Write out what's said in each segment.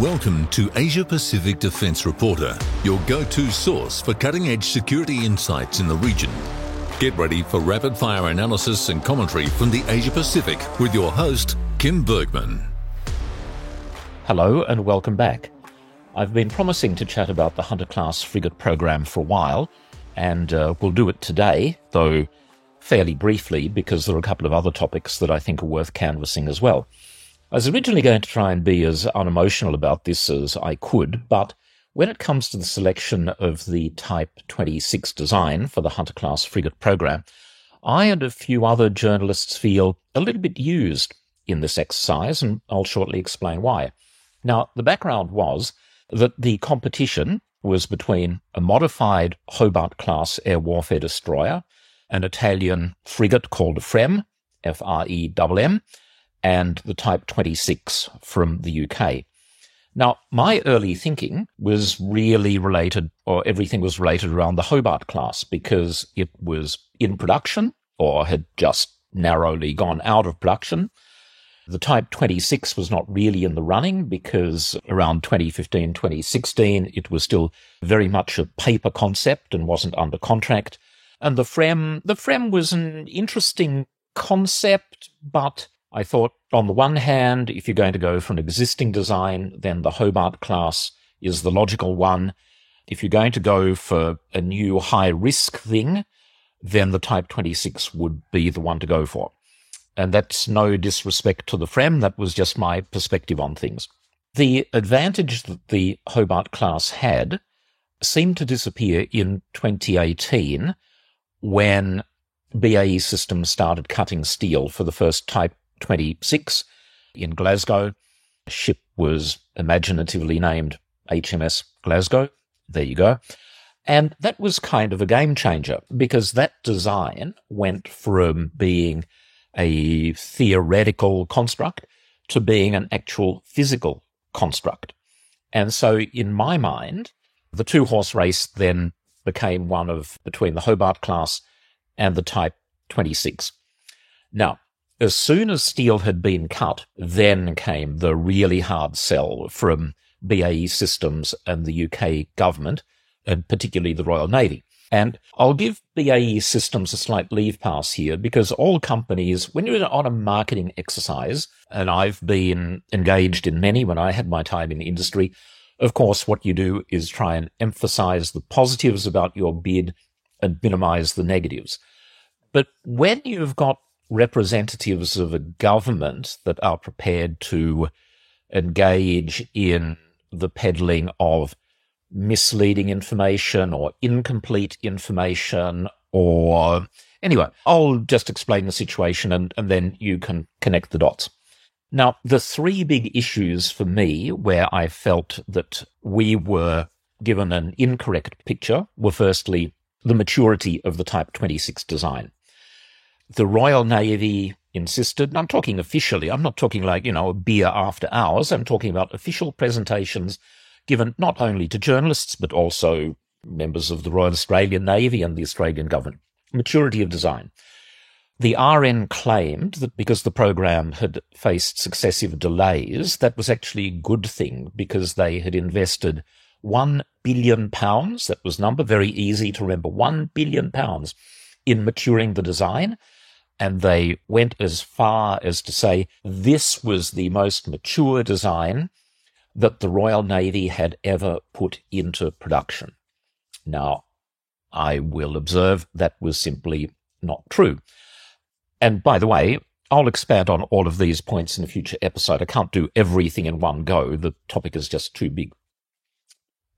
Welcome to Asia Pacific Defence Reporter, your go-to source for cutting-edge security insights in the region. Get ready for rapid-fire analysis and commentary from the Asia Pacific with your host, Kim Bergman. Hello and welcome back. I've been promising to chat about the Hunter-class frigate program for a while, and we'll do it today, though fairly briefly because there are a couple of other topics that I think are worth canvassing as well. I was originally going to try and be as unemotional about this as I could, but when it comes to the selection of the Type 26 design for the Hunter-class frigate program, I and a few other journalists feel a little bit used in this exercise, and I'll shortly explain why. Now, the background was that the competition was between a modified Hobart-class air warfare destroyer, an Italian frigate called FREMM, F-R-E-M-M, and the Type 26 from the UK. Now, my early thinking was really related, or everything was related around the Hobart class, because it was in production, or had just narrowly gone out of production. The Type 26 was not really in the running, because around 2015, 2016, it was still very much a paper concept and wasn't under contract. And the FREMM was an interesting concept, but I thought, on the one hand, if you're going to go for an existing design, then the Hobart class is the logical one. If you're going to go for a new high-risk thing, then the Type 26 would be the one to go for. And that's no disrespect to the FREMM, that was just my perspective on things. The advantage that the Hobart class had seemed to disappear in 2018 when BAE Systems started cutting steel for the first Type 26 in Glasgow. The ship was imaginatively named HMS Glasgow. There you go. And that was kind of a game changer, because that design went from being a theoretical construct to being an actual physical construct. And so in my mind, the two-horse race then became one of between the Hobart class and the Type 26. Now, as soon as steel had been cut, then came the really hard sell from BAE Systems and the UK government, and particularly the Royal Navy. And I'll give BAE Systems a slight leave pass here, because all companies, when you're on a marketing exercise, and I've been engaged in many when I had my time in the industry, of course, what you do is try and emphasize the positives about your bid and minimize the negatives. But when you've got representatives of a government that are prepared to engage in the peddling of misleading information or incomplete information, or anyway, I'll just explain the situation and then you can connect the dots. Now, the three big issues for me where I felt that we were given an incorrect picture were firstly the maturity of the Type 26 design. The Royal Navy insisted, and I'm talking officially, I'm not talking like, a beer after hours, I'm talking about official presentations given not only to journalists, but also members of the Royal Australian Navy and the Australian government. Maturity of design. The RN claimed that because the program had faced successive delays, that was actually a good thing, because they had invested £1 billion, that was number very easy to remember, £1 billion in maturing the design. And they went as far as to say this was the most mature design that the Royal Navy had ever put into production. Now, I will observe that was simply not true. And by the way, I'll expand on all of these points in a future episode. I can't do everything in one go. The topic is just too big.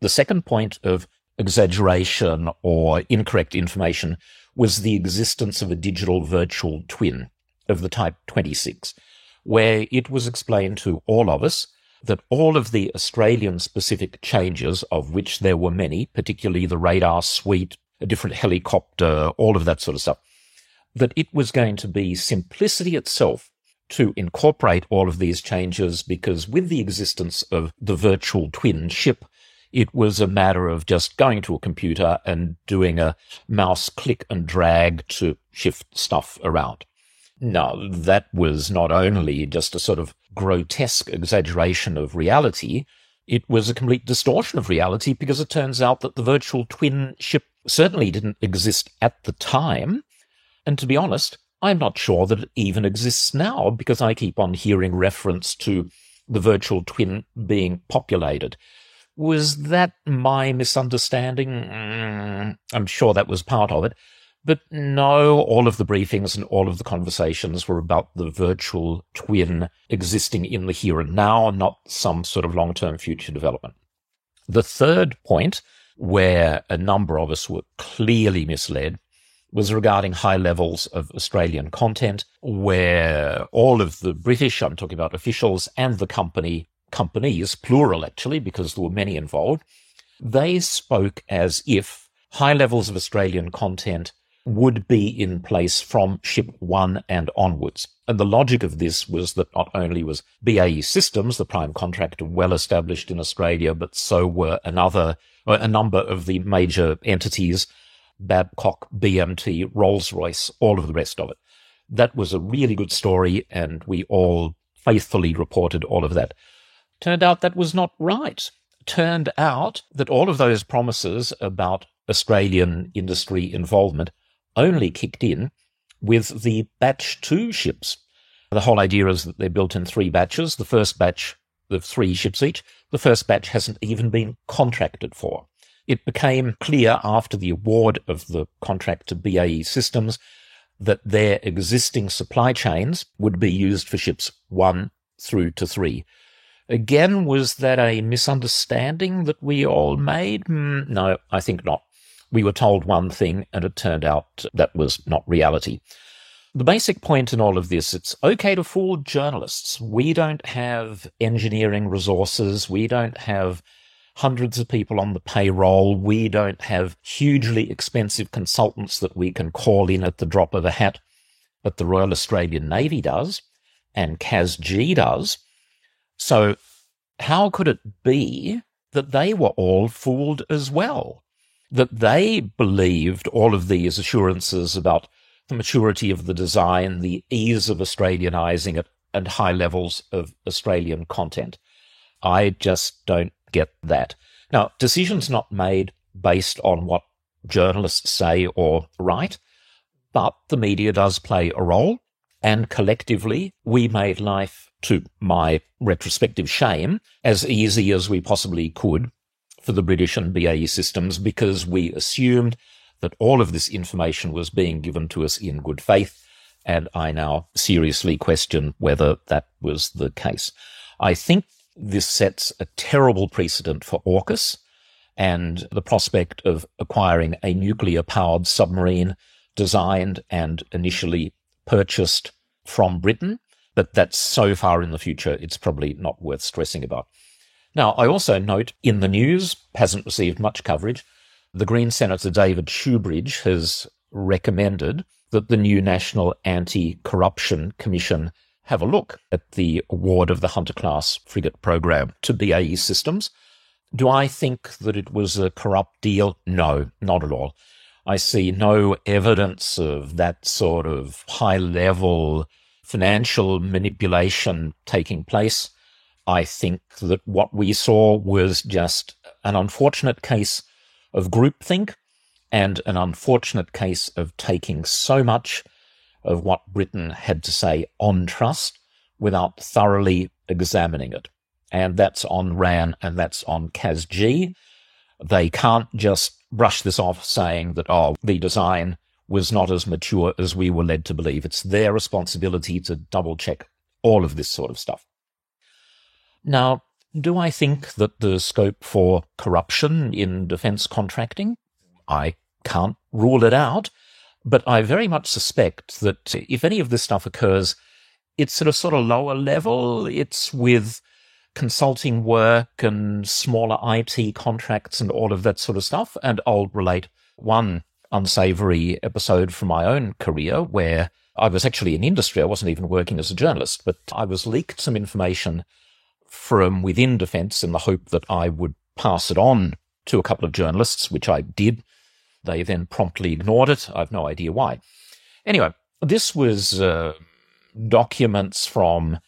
The second point of exaggeration or incorrect information was the existence of a digital virtual twin of the Type 26, where it was explained to all of us that all of the Australian-specific changes, of which there were many, particularly the radar suite, a different helicopter, all of that sort of stuff, that it was going to be simplicity itself to incorporate all of these changes, because with the existence of the virtual twin ship, it was a matter of just going to a computer and doing a mouse click and drag to shift stuff around. Now, that was not only just a sort of grotesque exaggeration of reality, it was a complete distortion of reality, because it turns out that the virtual twin ship certainly didn't exist at the time. And to be honest, I'm not sure that it even exists now, because I keep on hearing reference to the virtual twin being populated. Was that my misunderstanding? I'm sure that was part of it. But no, all of the briefings and all of the conversations were about the virtual twin existing in the here and now, not some sort of long-term future development. The third point, where a number of us were clearly misled, was regarding high levels of Australian content, where all of the British, I'm talking about officials, and the companies, plural actually, because there were many involved, they spoke as if high levels of Australian content would be in place from Ship 1 and onwards. And the logic of this was that not only was BAE Systems, the prime contractor, well established in Australia, but so were a number of the major entities, Babcock, BMT, Rolls-Royce, all of the rest of it. That was a really good story, and we all faithfully reported all of that. Turned out that was not right. Turned out that all of those promises about Australian industry involvement only kicked in with the Batch 2 ships. The whole idea is that they're built in 3 batches. The first batch, the 3 ships each, the first batch hasn't even been contracted for. It became clear after the award of the contract to BAE Systems that their existing supply chains would be used for ships 1 through to 3. Again, was that a misunderstanding that we all made? No, I think not. We were told one thing, and it turned out that was not reality. The basic point in all of this, it's okay to fool journalists. We don't have engineering resources. We don't have hundreds of people on the payroll. We don't have hugely expensive consultants that we can call in at the drop of a hat. But the Royal Australian Navy does, and CASG does. So how could it be that they were all fooled as well? That they believed all of these assurances about the maturity of the design, the ease of Australianizing it, and high levels of Australian content. I just don't get that. Now, decisions not made based on what journalists say or write, but the media does play a role, and collectively we made life, to my retrospective shame, as easy as we possibly could for the British and BAE Systems, because we assumed that all of this information was being given to us in good faith, and I now seriously question whether that was the case. I think this sets a terrible precedent for AUKUS and the prospect of acquiring a nuclear-powered submarine designed and initially purchased from Britain, but that's so far in the future it's probably not worth stressing about. Now, I also note in the news, hasn't received much coverage, the Green Senator David Shoebridge has recommended that the new National Anti-Corruption Commission have a look at the award of the Hunter-class frigate program to BAE Systems. Do I think that it was a corrupt deal? No, not at all. I see no evidence of that sort of high-level financial manipulation taking place. I think that what we saw was just an unfortunate case of groupthink and an unfortunate case of taking so much of what Britain had to say on trust without thoroughly examining it. And that's on RAN and that's on CASG. They can't just brush this off saying that, the design was not as mature as we were led to believe. It's their responsibility to double-check all of this sort of stuff. Now, do I think that there's scope for corruption in defence contracting? I can't rule it out, but I very much suspect that if any of this stuff occurs, it's at a sort of lower level. It's with consulting work and smaller IT contracts and all of that sort of stuff. And I'll relate one unsavory episode from my own career where I was actually in industry. I wasn't even working as a journalist, but I was leaked some information from within defence in the hope that I would pass it on to a couple of journalists, which I did. They then promptly ignored it. I have no idea why. Anyway, this was documents from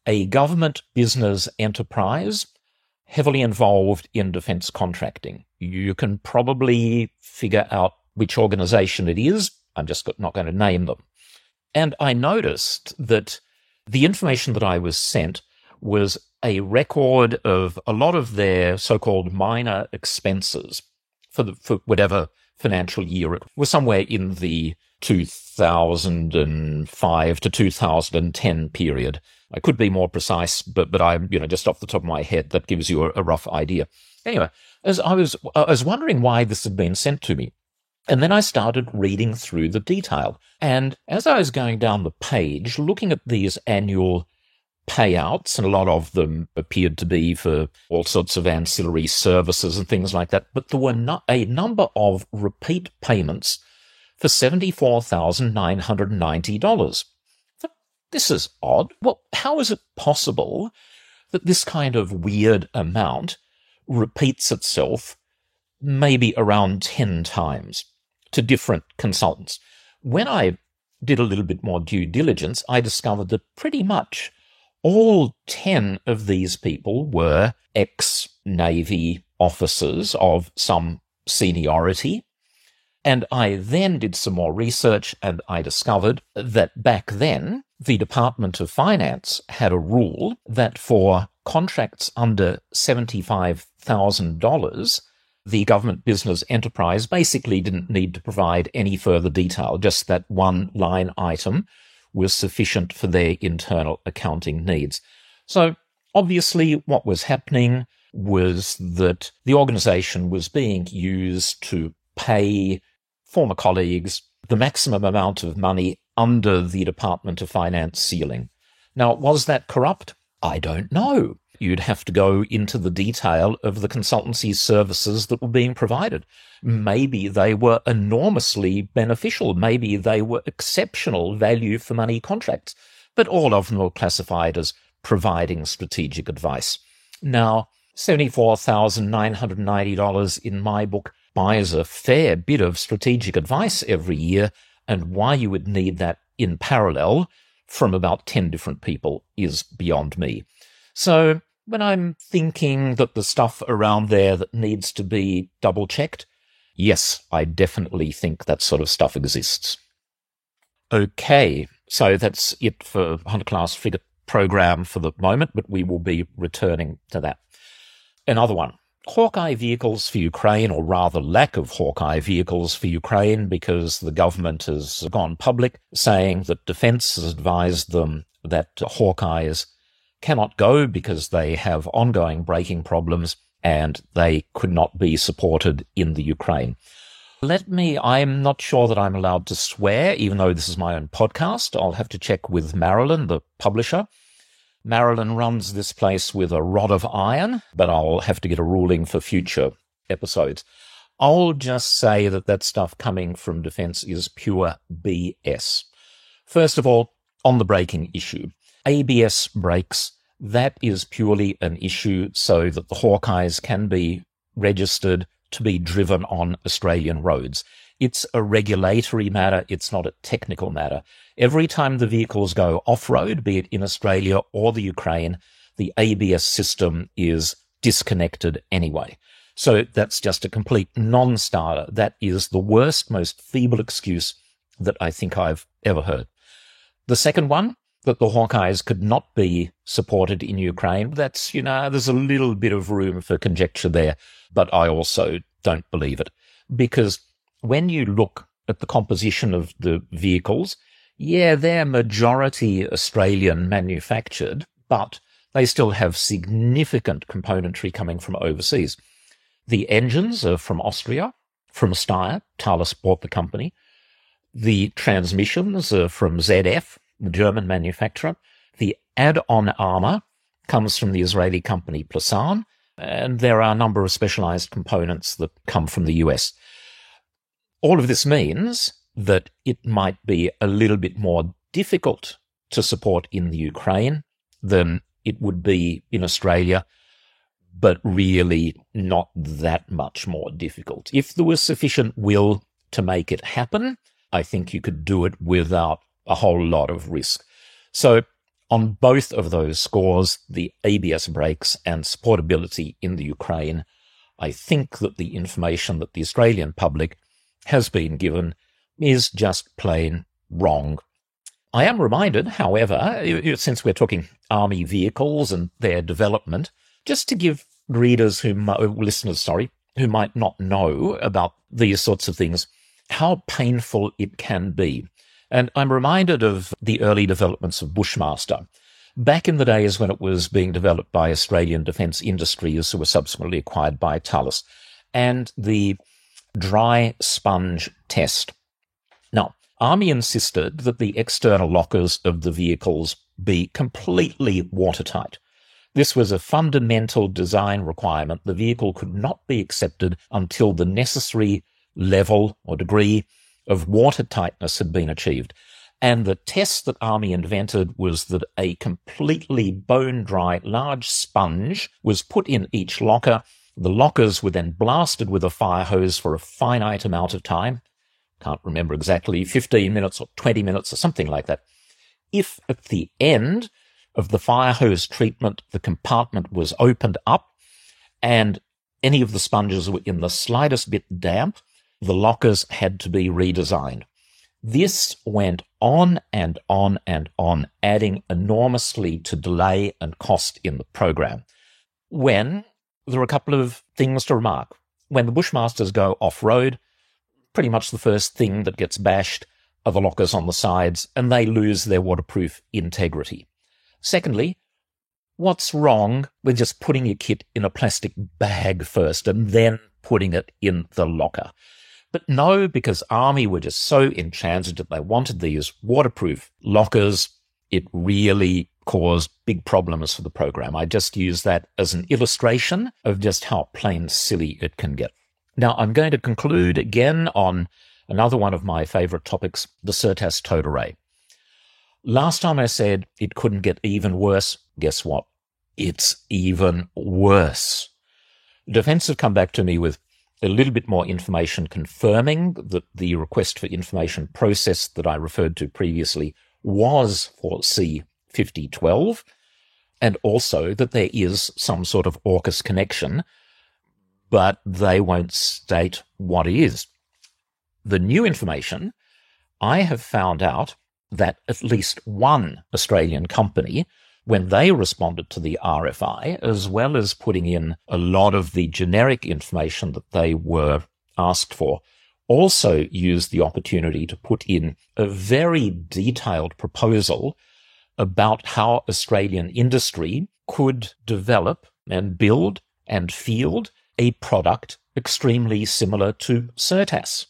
a government business enterprise heavily involved in defense contracting. You can probably figure out which organization it is. I'm just not going to name them. And I noticed that the information that I was sent was a record of a lot of their so-called minor expenses for whatever financial year. It was somewhere in the 2005 to 2010 period. I could be more precise, but I'm, just off the top of my head, that gives you a rough idea. Anyway, as I was wondering why this had been sent to me. And then I started reading through the detail. And as I was going down the page, looking at these annual payouts, and a lot of them appeared to be for all sorts of ancillary services and things like that, but there were a number of repeat payments for $74,990. This is odd. Well, how is it possible that this kind of weird amount repeats itself maybe around 10 times to different consultants? When I did a little bit more due diligence, I discovered that pretty much all 10 of these people were ex-Navy officers of some seniority. And I then did some more research, and I discovered that back then, the Department of Finance had a rule that for contracts under $75,000, the government business enterprise basically didn't need to provide any further detail, just that one line item was sufficient for their internal accounting needs. So obviously what was happening was that the organization was being used to pay former colleagues the maximum amount of money under the Department of Finance ceiling. Now, was that corrupt? I don't know. You'd have to go into the detail of the consultancy services that were being provided. Maybe they were enormously beneficial. Maybe they were exceptional value for money contracts. But all of them were classified as providing strategic advice. Now, $74,990 in my book buys a fair bit of strategic advice every year, and why you would need that in parallel from about 10 different people is beyond me. So when I'm thinking that the stuff around there that needs to be double-checked, yes, I definitely think that sort of stuff exists. Okay, so that's it for Hunter-class frigate program for the moment, but we will be returning to that. Another one. Hawkeye vehicles for Ukraine, or rather lack of Hawkeye vehicles for Ukraine, because the government has gone public saying that Defence has advised them that Hawkeyes cannot go because they have ongoing braking problems and they could not be supported in the Ukraine. I'm not sure that I'm allowed to swear, even though this is my own podcast. I'll have to check with Marilyn, the publisher. Marilyn runs this place with a rod of iron, but I'll have to get a ruling for future episodes. I'll just say that stuff coming from Defence is pure BS. First of all, on the braking issue, ABS brakes, that is purely an issue so that the Hawkeyes can be registered to be driven on Australian roads. It's a regulatory matter. It's not a technical matter. Every time the vehicles go off-road, be it in Australia or the Ukraine, the ABS system is disconnected anyway. So that's just a complete non-starter. That is the worst, most feeble excuse that I think I've ever heard. The second one, that the Hawkeyes could not be supported in Ukraine, that's, there's a little bit of room for conjecture there, but I also don't believe it. Because when you look at the composition of the vehicles, yeah, they're majority Australian manufactured, but they still have significant componentry coming from overseas. The engines are from Austria, from Steyr. Thales bought the company. The transmissions are from ZF, the German manufacturer. The add-on armor comes from the Israeli company Plasan, and there are a number of specialized components that come from the US. All of this means that it might be a little bit more difficult to support in the Ukraine than it would be in Australia, but really not that much more difficult. If there was sufficient will to make it happen, I think you could do it without a whole lot of risk. So On both of those scores, the ABS brakes and supportability in the Ukraine, I think that the information that the Australian public has been given is just plain wrong. I am reminded, however, since we're talking army vehicles and their development, just to give listeners, who might not know about these sorts of things, how painful it can be. And I'm reminded of the early developments of Bushmaster, back in the days when it was being developed by Australian Defence Industries, who were subsequently acquired by Thales, and the dry sponge test. Now, Army insisted that the external lockers of the vehicles be completely watertight. This was a fundamental design requirement. The vehicle could not be accepted until the necessary level or degree of watertightness had been achieved. And the test that Army invented was that a completely bone-dry large sponge was put in each locker. The lockers were then blasted with a fire hose for a finite amount of time. Can't remember exactly, 15 minutes or 20 minutes or something like that. If at the end of the fire hose treatment, the compartment was opened up and any of the sponges were in the slightest bit damp, the lockers had to be redesigned. This went on and on and on, adding enormously to delay and cost in the program. When there are a couple of things to remark. When the Bushmasters go off-road, pretty much the first thing that gets bashed are the lockers on the sides, and they lose their waterproof integrity. Secondly, what's wrong with just putting your kit in a plastic bag first and then putting it in the locker? But no, because Army were just so enchanted that they wanted these waterproof lockers, it really caused big problems for the program. I just use that as an illustration of just how plain silly it can get. Now, I'm going to conclude again on another one of my favorite topics, the CERTAS towed array. Last time I said it couldn't get even worse. Guess what? It's even worse. Defence have come back to me with a little bit more information confirming that the request for information process that I referred to previously was for C5012, and also that there is some sort of AUKUS connection, but they won't state what it is. The new information, I have found out that at least one Australian company, when they responded to the RFI, as well as putting in a lot of the generic information that they were asked for, also used the opportunity to put in a very detailed proposal about how Australian industry could develop and build and field a product extremely similar to CERTAS.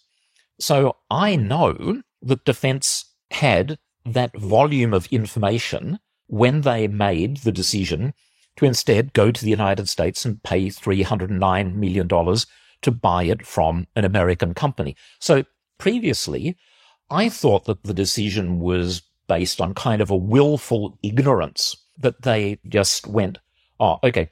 So I know that Defence had that volume of information when they made the decision to instead go to the United States and pay $309 million to buy it from an American company. So previously, I thought that the decision was based on kind of a willful ignorance, that they just went, oh, okay,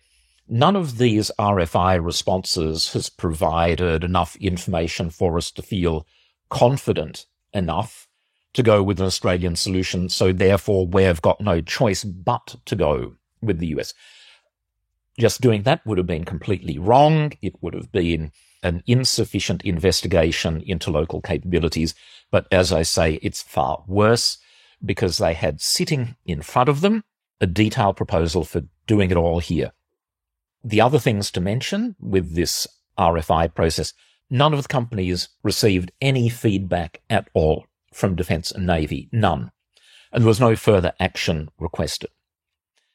none of these RFI responses has provided enough information for us to feel confident enough to go with an Australian solution, so therefore we've got no choice but to go with the US. Just doing that would have been completely wrong. It would have been an insufficient investigation into local capabilities. But as I say, it's far worse because they had sitting in front of them a detailed proposal for doing it all here. The other things to mention with this RFI process, none of the companies received any feedback at all from Defence and Navy, none. And there was no further action requested.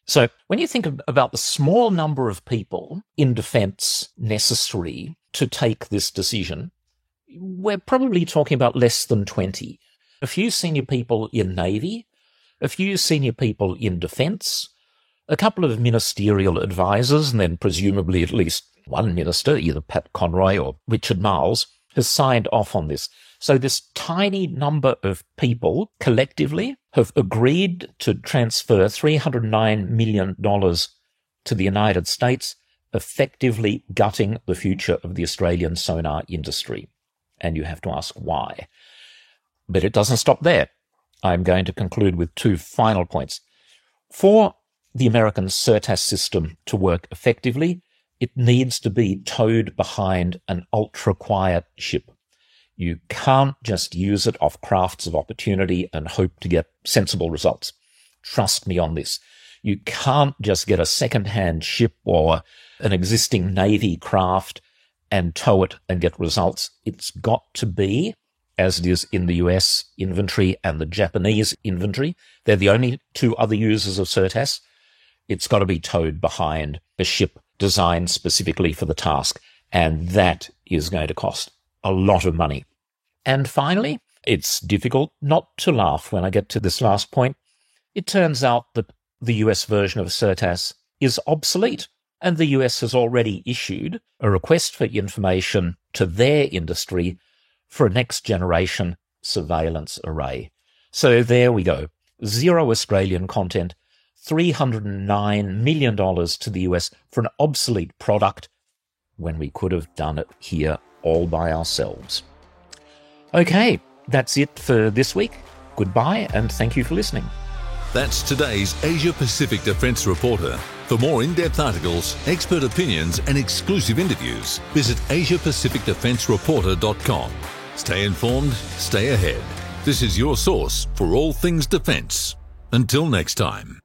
So when you think about the small number of people in Defence necessary to take this decision, we're probably talking about less than 20. A few senior people in Navy, a few senior people in Defence, a couple of ministerial advisors, and then presumably at least one minister, either Pat Conroy or Richard Marles, has signed off on this. So this tiny number of people collectively have agreed to transfer $309 million to the United States, effectively gutting the future of the Australian sonar industry. And you have to ask why. But it doesn't stop there. I'm going to conclude with two final points. For the American CERTAS system to work effectively, it needs to be towed behind an ultra-quiet ship. You can't just use it off crafts of opportunity and hope to get sensible results. Trust me on this. You can't just get a second-hand ship or an existing Navy craft and tow it and get results. It's got to be, as it is in the US inventory and the Japanese inventory, they're the only two other users of CERTAS. It's got to be towed behind a ship designed specifically for the task, and that is going to cost a lot of money. And finally, it's difficult not to laugh when I get to this last point. It turns out that the US version of CERTAS is obsolete, and the US has already issued a request for information to their industry for a next-generation surveillance array. So there we go. Zero Australian content, $309 million to the US for an obsolete product when we could have done it here all by ourselves. Okay, that's it for this week. Goodbye, and thank you for listening. That's today's Asia Pacific Defence Reporter. For more in-depth articles, expert opinions and exclusive interviews, visit AsiaPacificDefenceReporter.com. Stay informed, stay ahead. This is your source for all things defence. Until next time.